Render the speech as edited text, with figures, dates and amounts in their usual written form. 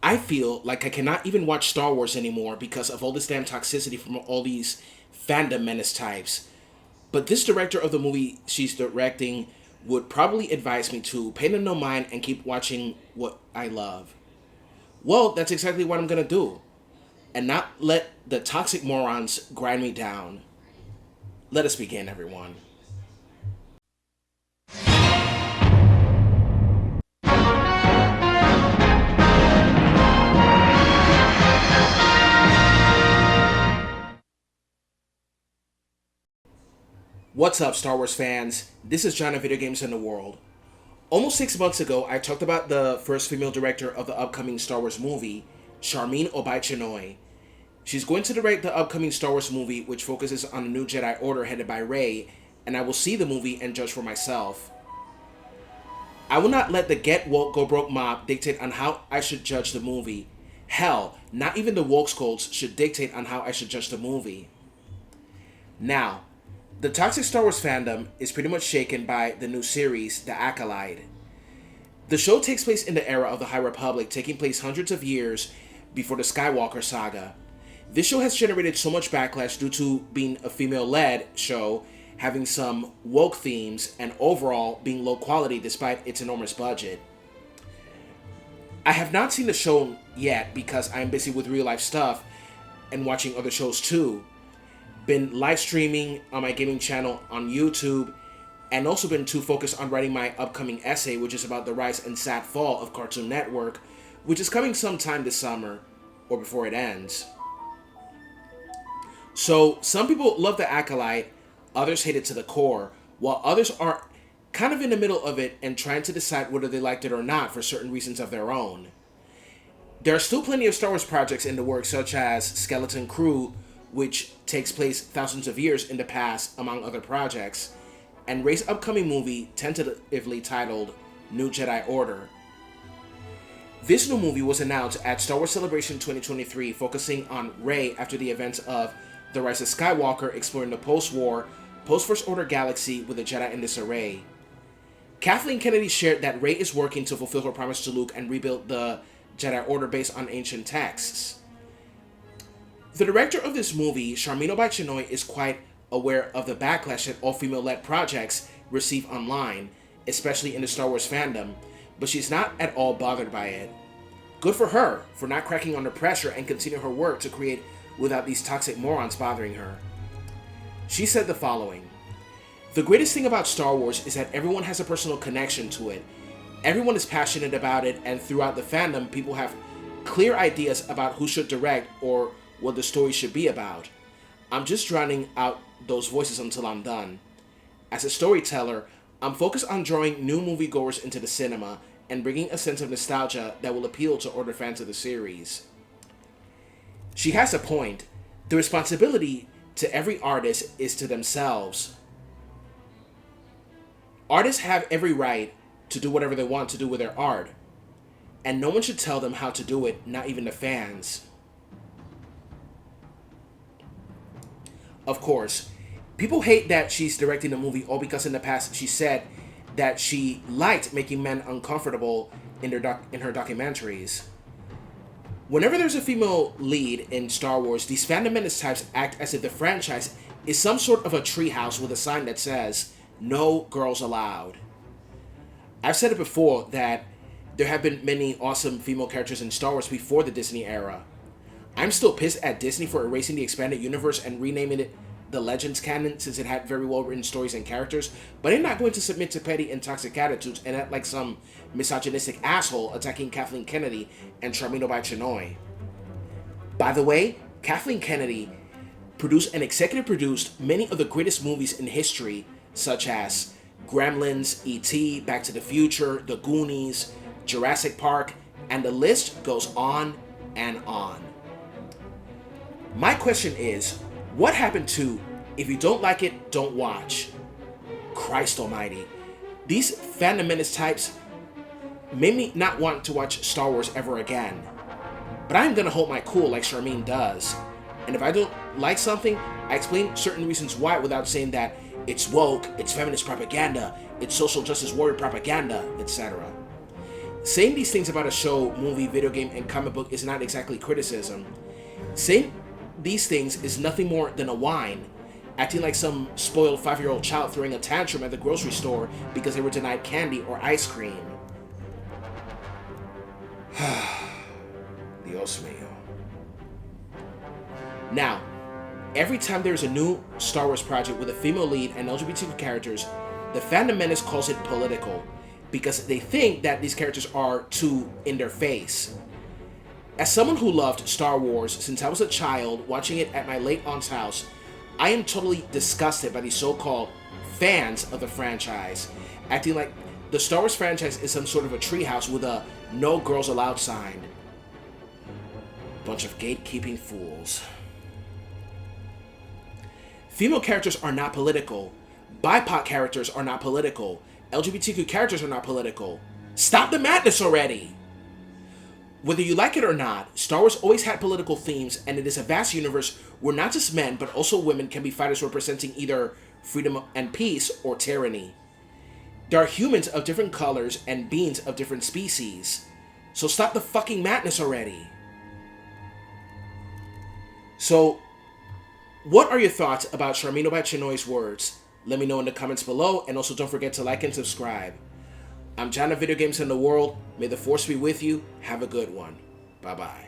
I feel like I cannot even watch Star Wars anymore because of all this damn toxicity from all these fandom menace types. But this director of the movie she's directing would probably advise me to pay them no mind and keep watching what I love. Well, that's exactly what I'm gonna do. And not let the toxic morons grind me down. Let us begin, everyone. What's up, Star Wars fans? This is John of Video Games in the World. Almost 6 months ago, I talked about the first female director of the upcoming Star Wars movie, Sharmeen Obaid-Chinoy. She's going to direct the upcoming Star Wars movie, which focuses on a new Jedi Order headed by Rey, and I will see the movie and judge for myself. I will not let the get woke go broke mob dictate on how I should judge the movie. Hell, not even the woke scolds should dictate on how I should judge the movie. Now, the toxic Star Wars fandom is pretty much shaken by the new series, The Acolyte. The show takes place in the era of the High Republic, taking place hundreds of years before the Skywalker saga. This show has generated so much backlash due to being a female-led show, having some woke themes, and overall being low quality despite its enormous budget. I have not seen the show yet because I am busy with real-life stuff and watching other shows too. Been live streaming on my gaming channel on YouTube, and also been too focused on writing my upcoming essay, which is about the rise and sad fall of Cartoon Network, which is coming sometime this summer, or before it ends. So, some people love The Acolyte, others hate it to the core, while others are kind of in the middle of it and trying to decide whether they liked it or not for certain reasons of their own. There are still plenty of Star Wars projects in the works, such as Skeleton Crew, which takes place thousands of years in the past, among other projects, and Rey's upcoming movie, tentatively titled New Jedi Order. This new movie was announced at Star Wars Celebration 2023, focusing on Rey after the events of The Rise of Skywalker, exploring the post-war, post-First Order galaxy with the Jedi in disarray. Kathleen Kennedy shared that Rey is working to fulfill her promise to Luke and rebuild the Jedi Order based on ancient texts. The director of this movie, Sharmeen Obaid-Chinoy, is quite aware of the backlash that all female-led projects receive online, especially in the Star Wars fandom, but she's not at all bothered by it. Good for her for not cracking under pressure and continuing her work to create without these toxic morons bothering her. She said the following: "The greatest thing about Star Wars is that everyone has a personal connection to it. Everyone is passionate about it, and throughout the fandom, people have clear ideas about who should direct or what the story should be about. I'm just drowning out those voices until I'm done. As a storyteller, I'm focused on drawing new moviegoers into the cinema and bringing a sense of nostalgia that will appeal to older fans of the series." She has a point. The responsibility to every artist is to themselves. Artists have every right to do whatever they want to do with their art, and no one should tell them how to do it, not even the fans. Of course, people hate that she's directing the movie all because in the past she said that she liked making men uncomfortable in her documentaries. Whenever there's a female lead in Star Wars, these fandom menace types act as if the franchise is some sort of a treehouse with a sign that says, "No girls allowed." I've said it before that there have been many awesome female characters in Star Wars before the Disney era. I'm still pissed at Disney for erasing the expanded universe and renaming it the Legends canon, since it had very well written stories and characters, but I'm not going to submit to petty and toxic attitudes and act like some misogynistic asshole attacking Kathleen Kennedy and Sharmeen Obaid-Chinoy. By the way, Kathleen Kennedy produced and executive produced many of the greatest movies in history, such as Gremlins, E.T., Back to the Future, The Goonies, Jurassic Park, and the list goes on and on. My question is, what happened to, if you don't like it, don't watch? Christ almighty. These fandom menace types made me not want to watch Star Wars ever again. But I'm gonna hold my cool like Sharmeen does. And if I don't like something, I explain certain reasons why without saying that it's woke, it's feminist propaganda, it's social justice warrior propaganda, etc. Saying these things about a show, movie, video game, and comic book is not exactly criticism. Saying these things is nothing more than a whine, acting like some spoiled 5-year-old child throwing a tantrum at the grocery store because they were denied candy or ice cream. Dios mío. Now, every time there's a new Star Wars project with a female lead and LGBTQ characters, the fandom menace calls it political, because they think that these characters are too in their face. As someone who loved Star Wars since I was a child watching it at my late aunt's house, I am totally disgusted by these so-called fans of the franchise, acting like the Star Wars franchise is some sort of a treehouse with a no girls allowed sign. Bunch of gatekeeping fools. Female characters are not political. BIPOC characters are not political. LGBTQ characters are not political. Stop the madness already! Whether you like it or not, Star Wars always had political themes, and it is a vast universe where not just men, but also women can be fighters representing either freedom and peace or tyranny. There are humans of different colors and beings of different species. So stop the fucking madness already. So, what are your thoughts about Sharmeen Obaid-Chinoy's words? Let me know in the comments below, and also don't forget to like and subscribe. I'm John of Video Games in the World. May the Force be with you. Have a good one. Bye-bye.